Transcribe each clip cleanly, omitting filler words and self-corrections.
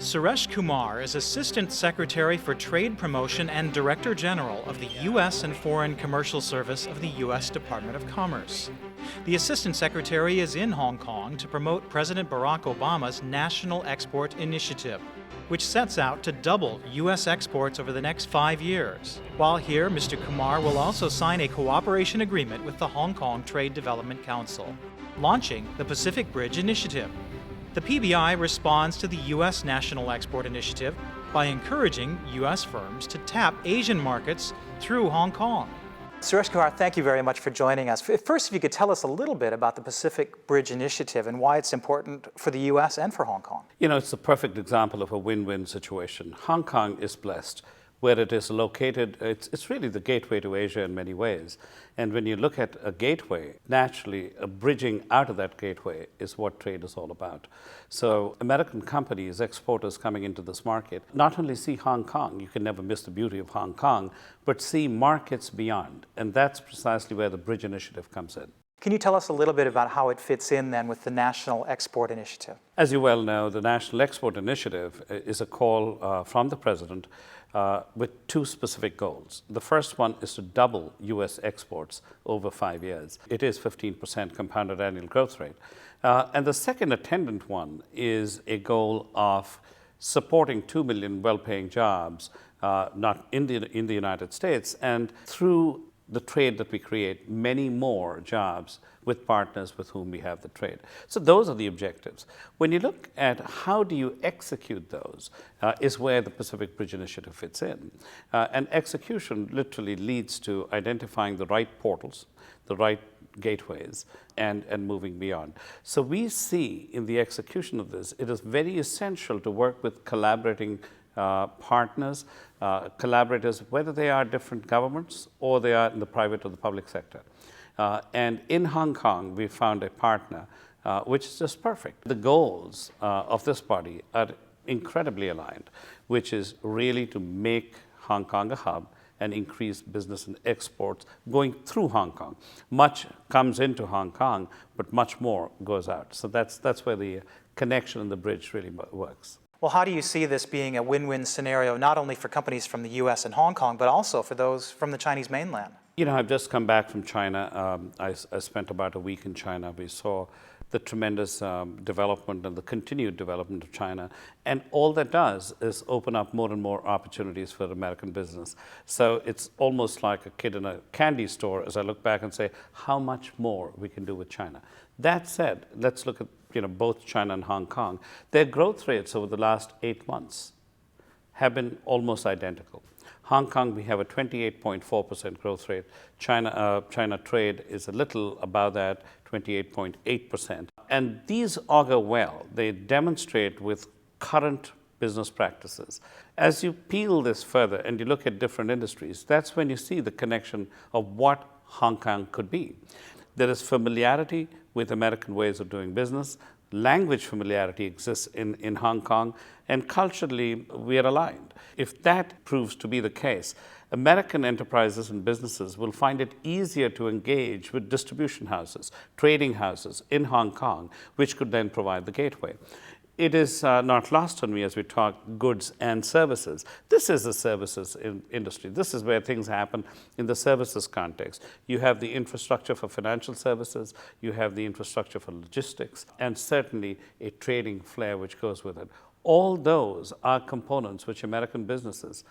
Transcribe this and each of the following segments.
Suresh Kumar is Assistant Secretary for Trade Promotion and Director General of the U.S. and Foreign Commercial Service of the U.S. Department of Commerce. The Assistant Secretary is in Hong Kong to promote President Barack Obama's National Export Initiative, which sets out to double U.S. exports over the next 5 years. While here, Mr. Kumar will also sign a cooperation agreement with the Hong Kong Trade Development Council, launching the Pacific Bridge Initiative. The PBI responds to the U.S. National Export Initiative by encouraging U.S. firms to tap Asian markets through Hong Kong. Suresh Kumar, thank you very much for joining us. First, if you could tell us a little bit about the Pacific Bridge Initiative and why it's important for the U.S. and for Hong Kong. You know, it's a perfect example of a win-win situation. Hong Kong is blessed. Where it is located, it's really the gateway to Asia in many ways. And when you look at a gateway, naturally, a bridging out of that gateway is what trade is all about. So American companies, exporters coming into this market, not only see Hong Kong, you can never miss the beauty of Hong Kong, but see markets beyond. And that's precisely where the Bridge Initiative comes in. Can you tell us a little bit about how it fits in then with the National Export Initiative? As you well know, the National Export Initiative is a call from the President with two specific goals. The first one is to double U.S. exports over 5 years. It is 15% compounded annual growth rate. And the second attendant one is a goal of supporting 2 million well-paying jobs not in the United States, and through the trade that we create, many more jobs with partners with whom we have the trade. So those are the objectives. When you look at how do you execute those, is where the Pacific Bridge Initiative fits in. And execution literally leads to identifying the right portals, the right gateways, and moving beyond. So we see in the execution of this, it is very essential to work with collaborating partners, collaborators, whether they are different governments or they are in the private or the public sector. And in Hong Kong, we found a partner which is just perfect. The goals of this body are incredibly aligned, which is really to make Hong Kong a hub and increase business and exports going through Hong Kong. Much comes into Hong Kong, but much more goes out. So that's where the connection and the bridge really works. Well, how do you see this being a win-win scenario, not only for companies from the U.S. and Hong Kong, but also for those from the Chinese mainland? You know, I've just come back from China. I spent about a week in China. We saw the tremendous development and the continued development of China. And all that does is open up more and more opportunities for American business. So it's almost like a kid in a candy store as I look back and say how much more we can do with China. That said, let's look at both China and Hong Kong. Their growth rates over the last 8 months have been almost identical. Hong Kong, we have a 28.4% growth rate. China trade is a little above that, 28.8%. And these augur well. They demonstrate with current business practices. As you peel this further and you look at different industries, that's when you see the connection of what Hong Kong could be. There is familiarity with American ways of doing business. Language familiarity exists in Hong Kong, and culturally we are aligned. If that proves to be the case, American enterprises and businesses will find it easier to engage with distribution houses, trading houses in Hong Kong, which could then provide the gateway. It is not lost on me as we talk goods and services. This is the services industry. This is where things happen in the services context. You have the infrastructure for financial services, you have the infrastructure for logistics, and certainly a trading flair which goes with it. All those are components which American businesses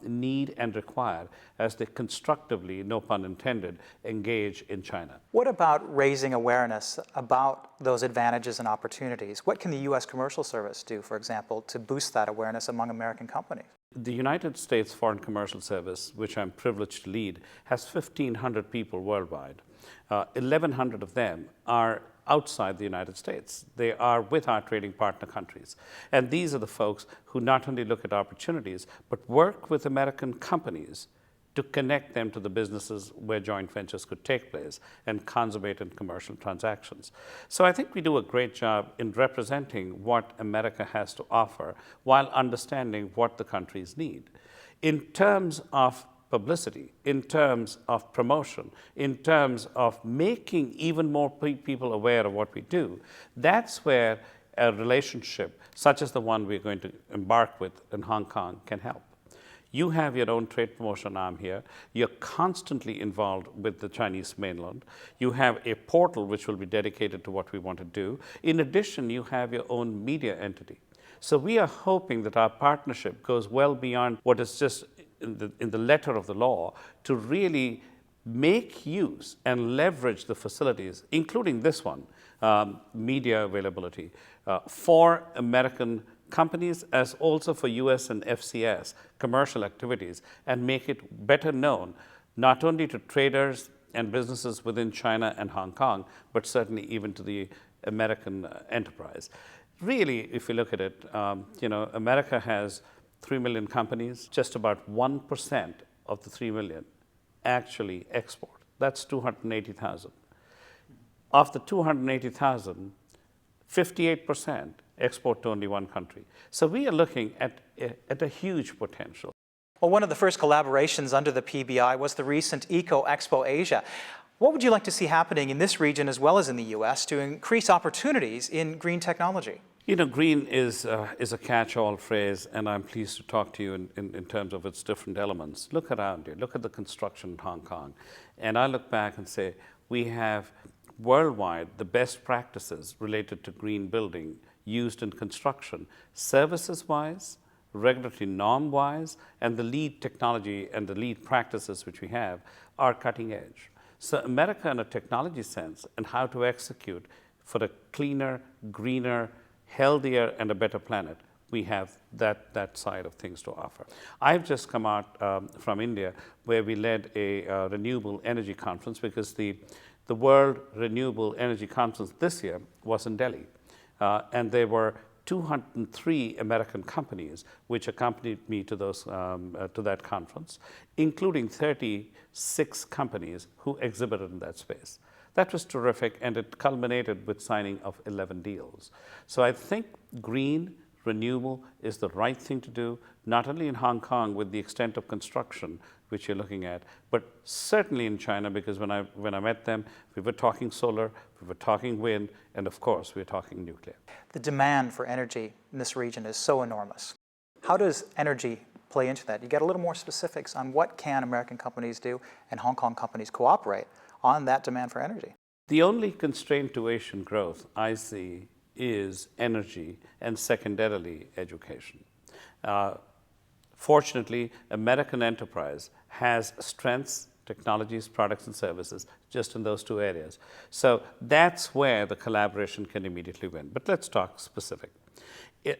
need and require as they constructively, no pun intended, engage in China. What about raising awareness about those advantages and opportunities? What can the U.S. Commercial Service do, for example, to boost that awareness among American companies? The United States Foreign Commercial Service, which I'm privileged to lead, has 1,500 people worldwide. 1,100 of them are outside the United States. They are with our trading partner countries. And these are the folks who not only look at opportunities, but work with American companies to connect them to the businesses where joint ventures could take place and consummate in commercial transactions. So I think we do a great job in representing what America has to offer while understanding what the countries need. In terms of publicity, in terms of promotion, in terms of making even more people aware of what we do, that's where a relationship such as the one we're going to embark with in Hong Kong can help. You have your own trade promotion arm here. You're constantly involved with the Chinese mainland. You have a portal which will be dedicated to what we want to do. In addition, you have your own media entity. So we are hoping that our partnership goes well beyond what is just in the letter of the law to really make use and leverage the facilities, including this one, media availability, for American companies as also for US and FCS commercial activities, and make it better known not only to traders and businesses within China and Hong Kong, but certainly even to the American enterprise. Really, if you look at it, America has 3 million companies. Just about 1% of the 3 million actually export. That's 280,000. Of the 280,000, 58% export to only one country. So we are looking at a huge potential. Well, one of the first collaborations under the PBI was the recent Eco Expo Asia. What would you like to see happening in this region as well as in the US to increase opportunities in green technology? You know, green is a catch-all phrase, and I'm pleased to talk to you in terms of its different elements. Look around you. Look at the construction in Hong Kong. And I look back and say, we have worldwide the best practices related to green building used in construction, services-wise, regulatory norm-wise, and the lead technology and the lead practices which we have are cutting edge. So America in a technology sense and how to execute for a cleaner, greener, healthier, and a better planet, we have that side of things to offer. I've just come out from India where we led a renewable energy conference because the World Renewable Energy Conference this year was in Delhi. And there were 203 American companies which accompanied me to that conference, including 36 companies who exhibited in that space. That was terrific, and it culminated with signing of 11 deals. So I think green, renewable is the right thing to do, not only in Hong Kong with the extent of construction which you're looking at, but certainly in China, because when I met them, we were talking solar, we were talking wind, and of course, we're talking nuclear. The demand for energy in this region is so enormous. How does energy play into that? You get a little more specifics on what can American companies do and Hong Kong companies cooperate on that demand for energy. The only constraint to Asian growth I see is energy and secondarily education. Fortunately, American enterprise has strengths, technologies, products, and services just in those two areas. So that's where the collaboration can immediately win. But let's talk specific.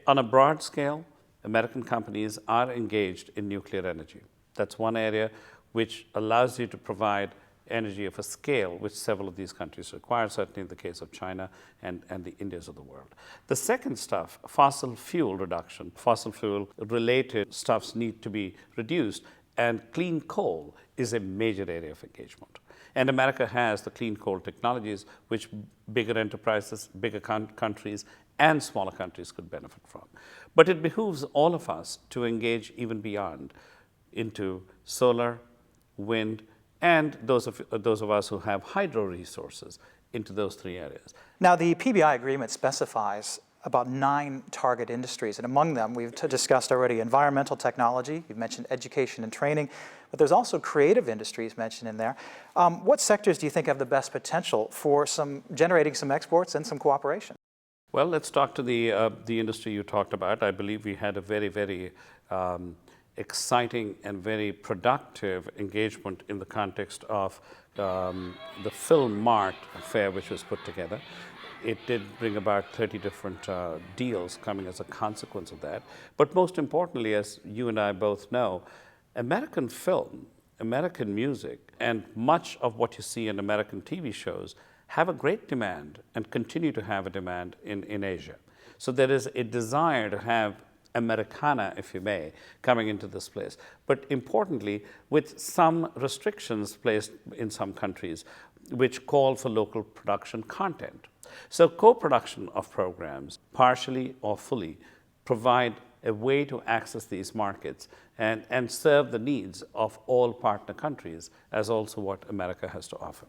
On a broad scale, American companies are engaged in nuclear energy. That's one area which allows you to provide energy of a scale which several of these countries require, certainly in the case of China and the Indias of the world. The second stuff, fossil fuel reduction. Fossil fuel related stuffs need to be reduced, and clean coal is a major area of engagement. And America has the clean coal technologies which bigger enterprises, bigger countries, and smaller countries could benefit from. But it behooves all of us to engage even beyond into solar, wind, and those of us who have hydro resources into those three areas. Now, the PBI agreement specifies about 9 target industries, and among them, we've discussed already environmental technology, you've mentioned education and training, but there's also creative industries mentioned in there. What sectors do you think have the best potential for generating some exports and some cooperation? Well, let's talk to the industry you talked about. I believe we had a very, very exciting and very productive engagement in the context of the Film Mart fair which was put together. It did bring about 30 different deals coming as a consequence of that. But most importantly, as you and I both know, American film, American music, and much of what you see in American TV shows have a great demand and continue to have a demand in Asia. So there is a desire to have Americana, if you may, coming into this place. But importantly, with some restrictions placed in some countries which call for local production content. So co-production of programs, partially or fully, provide a way to access these markets and serve the needs of all partner countries as also what America has to offer.